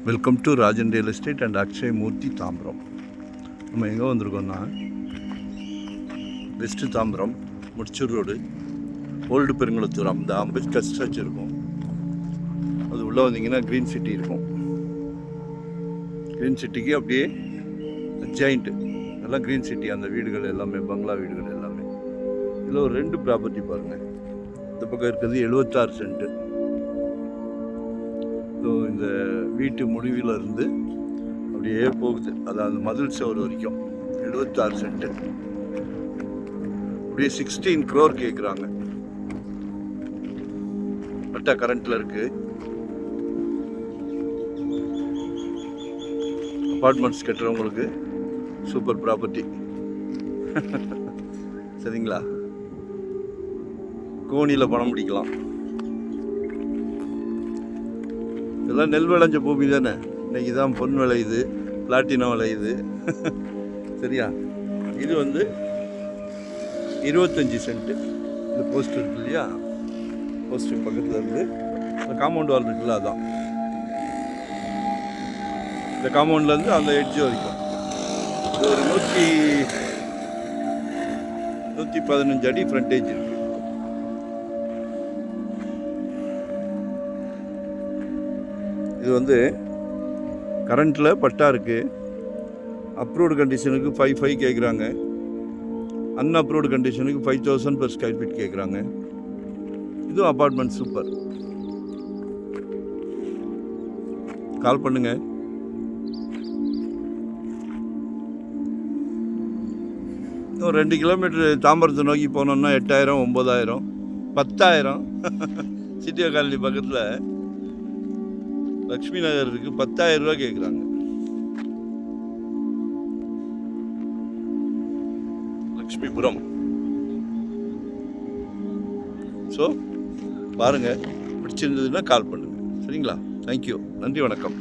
Welcome to Rajan real estate and Akshay Murthy Tambaram. நம்ம எங்கே வந்திருக்கோம்னா west Tambaram Mudichur road old Perungalathur அந்த அம்பேத்கர் ஸ்ட்ரெச் இருக்கும். அது உள்ளே வந்தீங்கன்னா க்ரீன் சிட்டி இருக்கும். க்ரீன் சிட்டிக்கு அப்படியே ஜாயிண்ட்டு எல்லாம் க்ரீன் சிட்டி. அந்த வீடுகள் எல்லாமே பங்களா வீடுகள் எல்லாமே. இதில் ஒரு 2 ப்ராப்பர்ட்டி பாருங்கள். இந்த பக்கம் இருக்கிறது 76 சென்ட்டு. இந்த வீட்டு முடிவில் இருந்து அப்படியே போகுது, அதாவது மதில் சவர் வரைக்கும் 76 சென்ட்டு. அப்படியே 16 crore கேட்குறாங்க. பட்டா கரண்ட்டில் இருக்குது. அப்பார்ட்மெண்ட்ஸ் கட்டுறவங்களுக்கு சூப்பர் ப்ராப்பர்ட்டி. சரிங்களா? கோணியில் பணம் பிடிக்கலாம். இதெல்லாம் நெல் விளைஞ்ச பூமி தானே. இன்றைக்கி தான் பொன் விளையுது, பிளாட்டினம் விளையுது. சரியா? இது 25 சென்ட்டு. இந்த போஸ்ட் இருக்கு இல்லையா, போஸ்ட்டு பக்கத்தில் இருந்து இந்த காம்பவுண்ட் வால் இருக்குல்ல, அதான் இந்த காம்பவுண்ட்லேருந்து அந்த எட்ஜ் வரைக்கும் இது ஒரு 115 அடி ஃப்ரண்டேஜ் இருக்குது. இது கரண்ட்டில் பட்டா இருக்குது. அப்ரூவ்டு கண்டிஷனுக்கு 5,500 கேட்குறாங்க. அன்அப்ரூவ்டு கண்டிஷனுக்கு 5,000 per square feet கேட்குறாங்க. இதுவும் அப்பார்ட்மெண்ட் சூப்பர். கால் பண்ணுங்க. இன்னும் 2 கிலோமீட்டர் தாம்பரத்தை நோக்கி போனோம்னா 8,000, 9,000, 10,000. சிட்டியா காலனி பக்கத்தில் லக்ஷ்மி நகர் இருக்குது. 10,000 ரூபா கேட்குறாங்க. லக்ஷ்மிபுரம். ஸோ பாருங்கள், பிடிச்சிருந்ததுன்னா கால் பண்ணுங்கள். சரிங்களா? தேங்க்யூ. நன்றி, வணக்கம்.